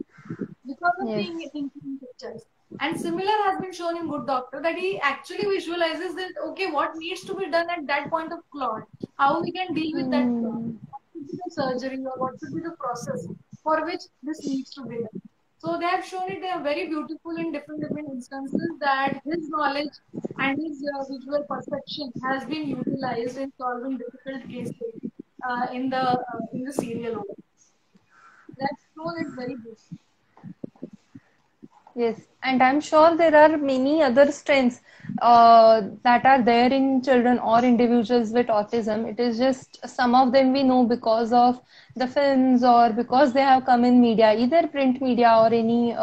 because of Yes. seeing it in pictures. And similar has been shown in Good Doctor that he actually visualizes that okay, what needs to be done at that point of clot, how we can deal with that clot, Hmm. what should be the surgery or what should be the process for which this needs to be done. So they have shown it very beautiful in different instances that his knowledge and his visual perception has been utilized in solving difficult cases in the serial. They have shown it very beautifully. Yes, and I'm sure there are many other strengths that are there in children or individuals with autism. It is just some of them we know because of the films or because they have come in media, either print media or any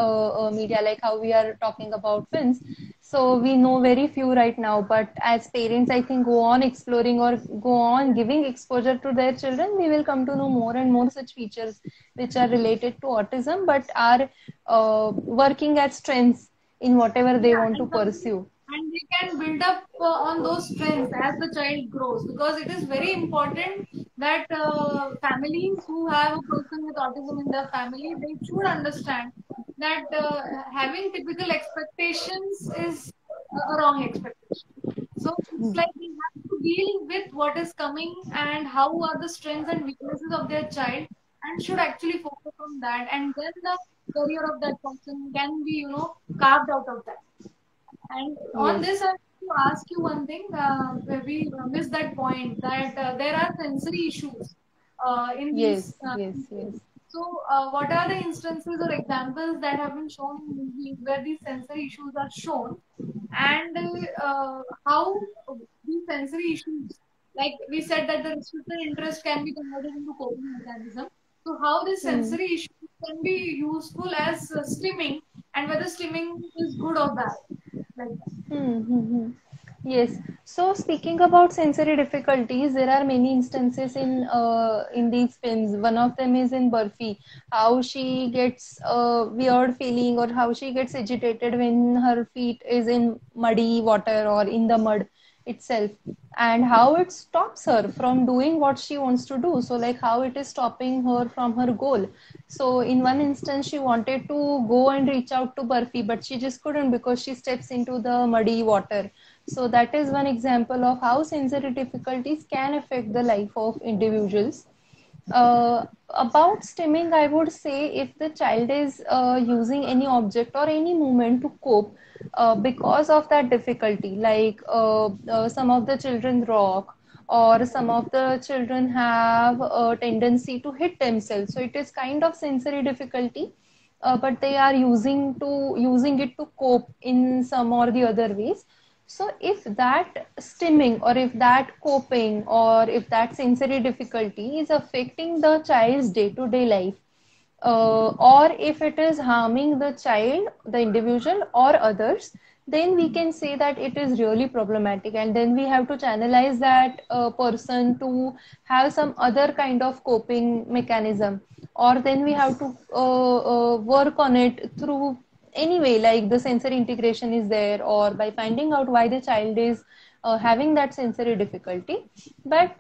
media, like how we are talking about films. So we know very few right now, but as parents, I think go on exploring or go on Yeah. giving exposure to their children, we will come to know more and more such features which are related to autism, but are working at strengths in whatever they Yeah, want to pursue. and they can build up on those strengths as the child grows because it is very important that families who have a person with autism in their family they should understand that having typical expectations is a wrong expectation. So it's like they have to deal with what is coming and how are the strengths and weaknesses of their child and should actually focus on that and then the career of that person can be, carved out of that. And on Yes. this, I have to ask you one thing. Where we missed that point that there are sensory issues in these. Yes. Yes. Yes. So, what are the instances or examples that have been shown in movies where these sensory issues are shown, and how these sensory issues, like we said, that the restricted interest can be converted into coping mechanism. So, how these Hmm. sensory issues can be useful as stimming, and whether stimming is good or bad, like that. Mm-hmm. Yes. So speaking about sensory difficulties, there are many instances in these films. One of them is in Burfi, how she gets a weird feeling or how she gets agitated when her feet is in muddy water or in the mud itself, and how it stops her from doing what she wants to do. So like how it is stopping her from her goal. So in one instance, she wanted to go and reach out to Burfi, but she just couldn't because she steps into the muddy water. So that is one example of how sensory difficulties can affect the life of individuals. About stimming, I would say if the child is using any object or any movement to cope because of that difficulty, like some of the children rock, or some of the children have a tendency to hit themselves. So it is kind of sensory difficulty, but they are using it to cope in some or the other ways. So if that stimming or if that coping or if that sensory difficulty is affecting the child's day-to-day life, or if it is harming the child, the individual or others, then we can say that it is really problematic, and then we have to channelize that person to have some other kind of coping mechanism, or then we have to work on it through anyway, like the sensory integration is there, or by finding out why the child is having that sensory difficulty. But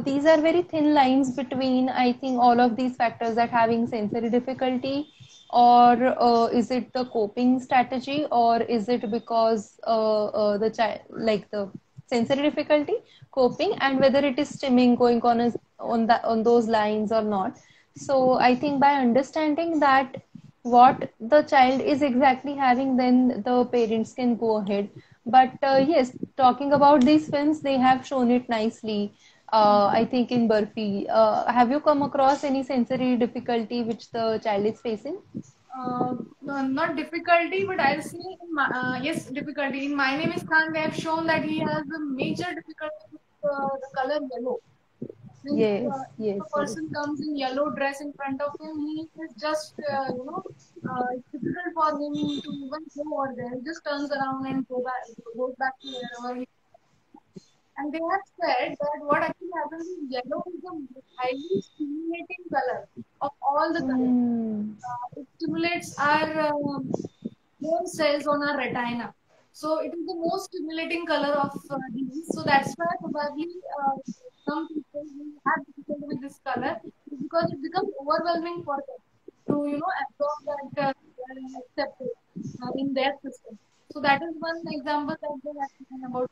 these are very thin lines between, I think, all of these factors, that having sensory difficulty, or is it the coping strategy, or is it because the child, like the sensory difficulty, coping, and whether it is stimming going on on those lines or not. So I think by understanding that what the child is exactly having, then the parents can go ahead. But yes, talking about these films, they have shown it nicely. I think in Burfi, have you come across any sensory difficulty which the child is facing? No, not difficulty, but I'll say yes, difficulty. In My Name is Khan, they have shown that he has a major difficulty with the color yellow. Means Yes, if yes, a yes. person comes in yellow dress in front of him, he is just, it's difficult for him to even go over there. He just turns around and goes back to wherever he. And they have said that what actually happens is yellow is the highly stimulating color of all the colors. Hmm. It stimulates our bone cells on our retina. So it is the most stimulating color of these. So that's why probably some people who have difficulty with this color is because it becomes overwhelming for them to absorb that and accept it in their system. So that is one example that they have given about.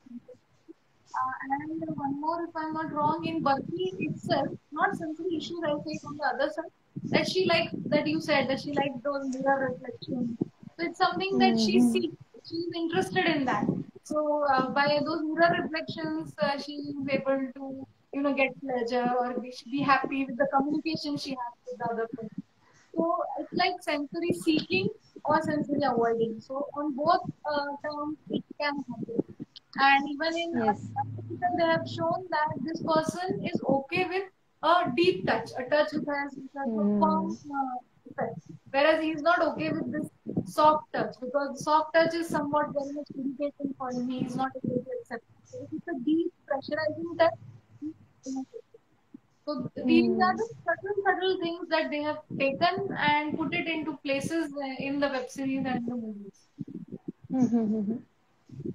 And one more, if I'm not wrong, in Burfi itself, not sensory issues, I'll say from the other side, that she liked, that you said, that she liked those mirror reflections. So it's something that she Hmm. seeks, she's interested in that. So by those mirror reflections, she is able to, get pleasure or be happy with the communication she has with the other person. So it's like sensory seeking or sensory avoiding. So on both terms, it can happen. And even in Yes. article, they have shown that this person is okay with a deep touch, a touch which has a firm Hmm. effect. Whereas he is not okay with this soft touch, because soft touch is somewhat very much irritating for him. He is not able to accept it. So if it's a deep pressurizing touch, he is okay. So these are Hmm. the subtle things that they have taken and put it into places in the web series and the movies. Hmm.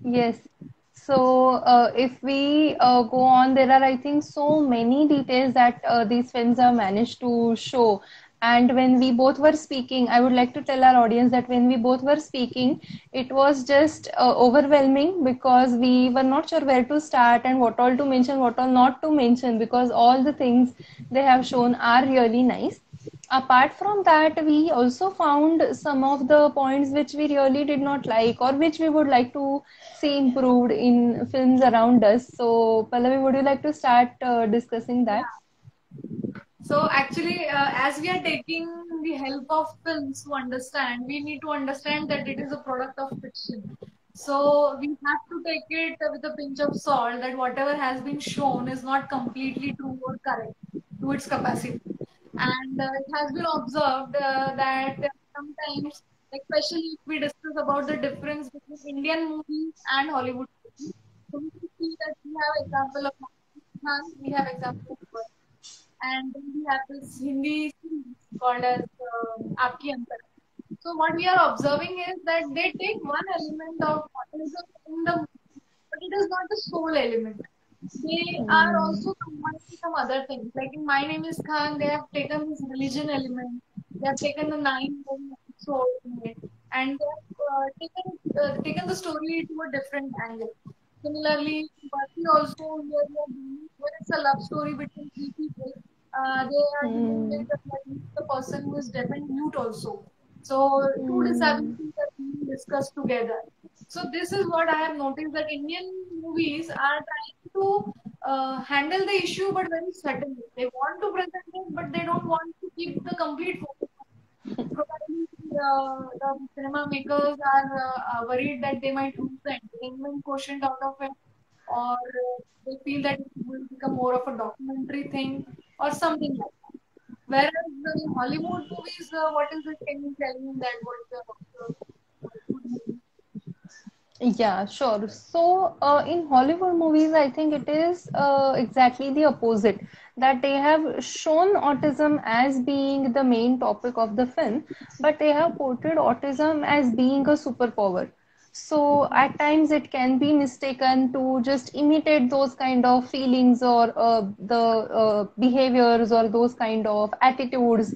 Yes. So, if we go on, there are, I think, so many details that these films have managed to show. And when we both were speaking, I would like to tell our audience that when we both were speaking, it was just overwhelming, because we were not sure where to start and what all to mention, what all not to mention, because all the things they have shown are really nice. Apart from that, we also found some of the points which we really did not like, or which we would like to see improved in films around us. So, Pallavi, would you like to start discussing that? Yeah. So actually, as we are taking the help of films to understand, we need to understand that it is a product of fiction. So we have to take it with a pinch of salt that whatever has been shown is not completely true or correct to its capacity. And it has been observed that sometimes, especially if we discuss about the difference between Indian movies and Hollywood movies, so we can see that we have example of Khan, we have example of and then we have this Hindi series called as Aapki Antar. So what we are observing is that they take one element of modernism in the movie, but it is not the sole element. They are Hmm. also combining some other things. Like in My Name is Khan, they have taken this religion element. They have taken the nine episode in it, and they have taken the story to a different angle. Similarly, Bharti also here we are dealing where it's a love story between three people. They are dealing with Hmm. the person who is deaf and mute also. So two Hmm. disabilities are being discussed together. So this is what I have noticed that Indian movies are trying to handle the issue, but very subtly. They want to present it, but they don't want to give the complete focus. Probably the cinema makers are worried that they might lose the entertainment quotient out of it, or they feel that it will become more of a documentary thing or something like that. Whereas in Hollywood movies, what is it? Can you tell me that what Hollywood movie? Yeah, sure. So, in Hollywood movies, I think it is exactly the opposite. That they have shown autism as being the main topic of the film, but they have portrayed autism as being a superpower. So, at times it can be mistaken to just imitate those kind of feelings or the behaviors or those kind of attitudes,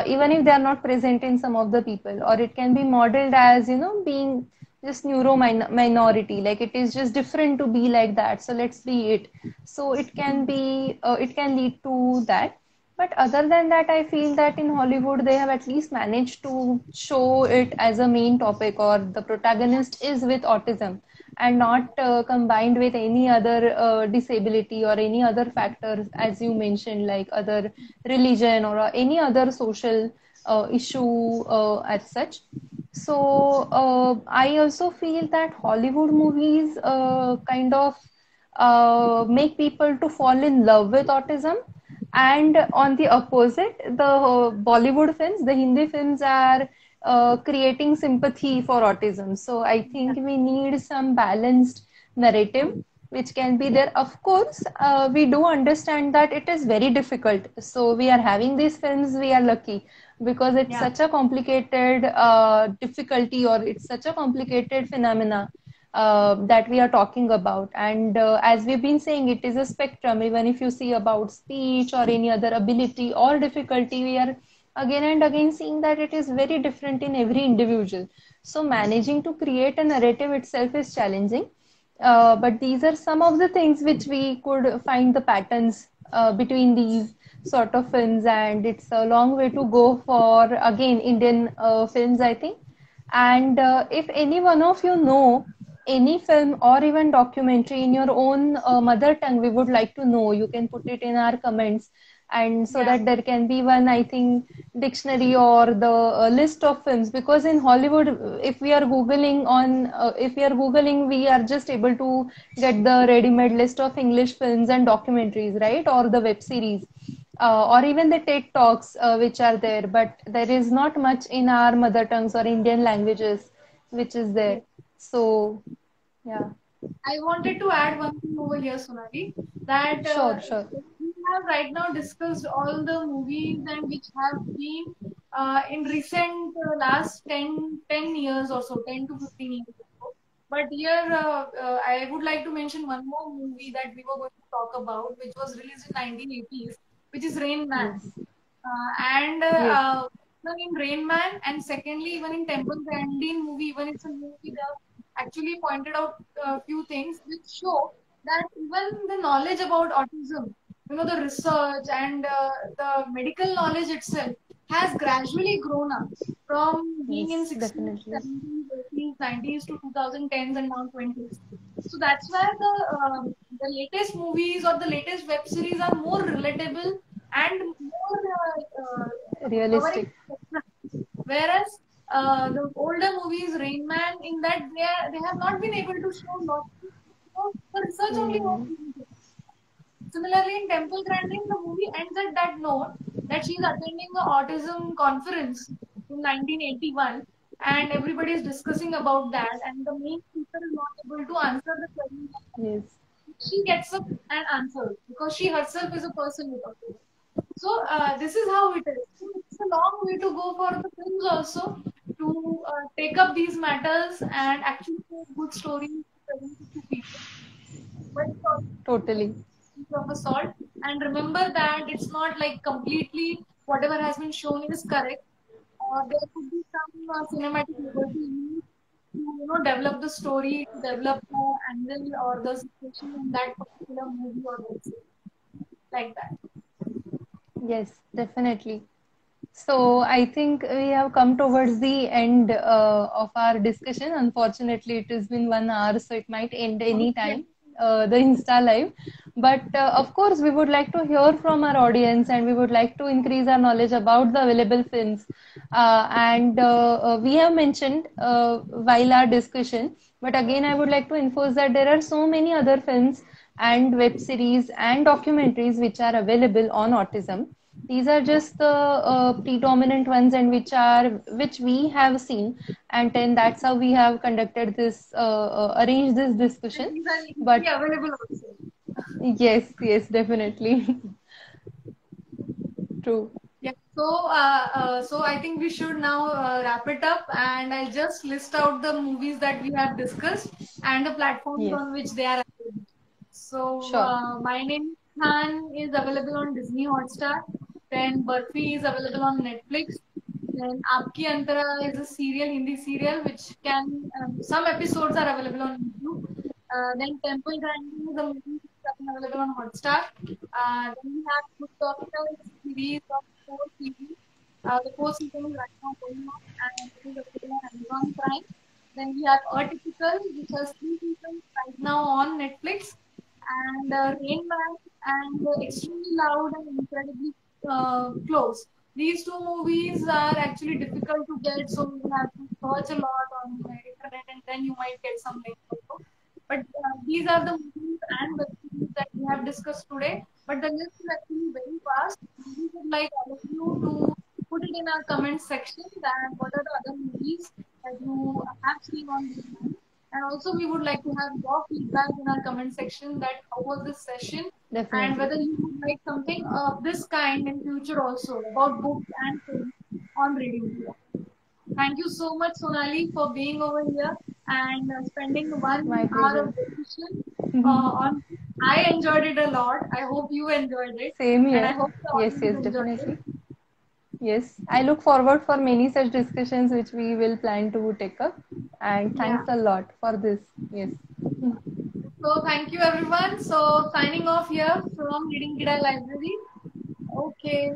even if they are not present in some of the people, or it can be modeled as, being just neuro minority, like it is just different to be like that, so let's be it. So it can be it can lead to that. But other than that, I feel that in Hollywood they have at least managed to show it as a main topic, or the protagonist is with autism and not combined with any other disability or any other factors, as you mentioned, like other religion or any other social issue as such. So I also feel that Hollywood movies kind of make people to fall in love with autism, and on the opposite, the Bollywood films, the Hindi films are creating sympathy for autism. So I Yeah, think we need some balanced narrative which can be there. Of course, we do understand that it is very difficult. So we are having these films, we are lucky because it's yeah, such a complicated difficulty, or it's such a complicated phenomena that we are talking about. And as we've been saying, it is a spectrum. Even if you see about speech or any other ability or difficulty, we are again and again seeing that it is very different in every individual. So managing to create a narrative itself is challenging. But these are some of the things which we could find the patterns between these sort of films, and it's a long way to go for again Indian films, I think. And if any one of you know any film or even documentary in your own mother tongue, we would like to know. You can put it in our comments, and so yeah, that there can be one, I think, dictionary or the list of films. Because in Hollywood, if we are googling on, if we are googling, we are just able to get the ready-made list of English films and documentaries, right, or the web series. Or even the TED Talks, which are there, but there is not much in our mother tongues or Indian languages, which is there. yes. So, yeah, I wanted to add one thing over here, Sonali, that sure, sure. we have right now discussed all the movies and which have been in recent last 10 years or so, 10 to 15 years ago. But here, I would like to mention one more movie that we were going to talk about, which was released in 1980s, which is Rain Man. Yes, And yes. even in Rain Man, and secondly, even in Temple Grandin movie, even it's a movie that actually pointed out a few things which show that even the knowledge about autism, the research and the medical knowledge itself has gradually grown up from being in Yes, 60s, definitely. 70s, 80s, 90s to 2010s and now 20s. So that's why the latest movies or the latest web series are more relatable and more covering Realistic. spectrum. Whereas the older movies, Rain Man, in that they have not been able to show lots of the research only was Mm, limited. Similarly, in Temple Grandin, the movie ends at that note that she's attending the autism conference in 1981, and everybody is discussing about that, and the main speaker is not able to answer the question. yes, She gets up and answers because she herself is a person with autism. So this is how it is. So it's a long way to go for the films also to take up these matters and actually make good stories to present it to people. But it's also totally. of a salt, and remember that it's not like completely whatever has been shown is correct. There could be some cinematic liberty used to develop the story, to develop the angle or the situation in that particular movie or web series, like that. Yes, definitely. So I think we have come towards the end of our discussion. Unfortunately, it has been 1 hour, so it might end any Okay. time, the Insta live. But of course, we would like to hear from our audience, and we would like to increase our knowledge about the available films. And we have mentioned while our discussion, but again, I would like to enforce that there are so many other films and web series and documentaries which are available on autism. These are just the predominant ones, and which we have seen, and then that's how we have conducted this, arranged this And discussion. these are But easily available also. yes, yes, definitely. True. Yeah. So I think we should now wrap it up, and I'll just list out the movies that we have discussed and the platforms Yes, on which they are available. So, sure. My Name is Khan is available on Disney Hotstar. Then Burfi is available on Netflix. Then Aapki Antara is a serial, Hindi serial, which some episodes are available on YouTube. Then Temple Grandin is a movie which is available on Hotstar. Then we have Good Doctor series of four series. The fourth season is right now going on, and it is available on Amazon Prime. Then we have Atypical, which has three seasons right now on Netflix, and Rain Man and Extremely Loud and Incredibly Close. These two movies are actually difficult to get, so you have to search a lot on the internet, and then you might get some links also. But these are the movies and web series that we have discussed today. But the list is actually very vast. We would like all of you to put it in our comment section that what are the other movies that you have seen on this line. And also, we would like to have your feedback in our comment section that how was this session and Definitely. whether you would like something of this kind in future also about books and films on Reading India. Thank you so much, Sonali, for being over here and spending My 1 hour of pleasure. discussion on. I enjoyed it a lot. I hope you enjoyed it, Same and I here. hope the Yes, audience yes, enjoyed it. definitely. Yes, I look forward for many such discussions which we will plan to take up. And Yeah. thanks a lot for this. Yes. So thank you, everyone. So signing off here from Reading Gida Library. Okay.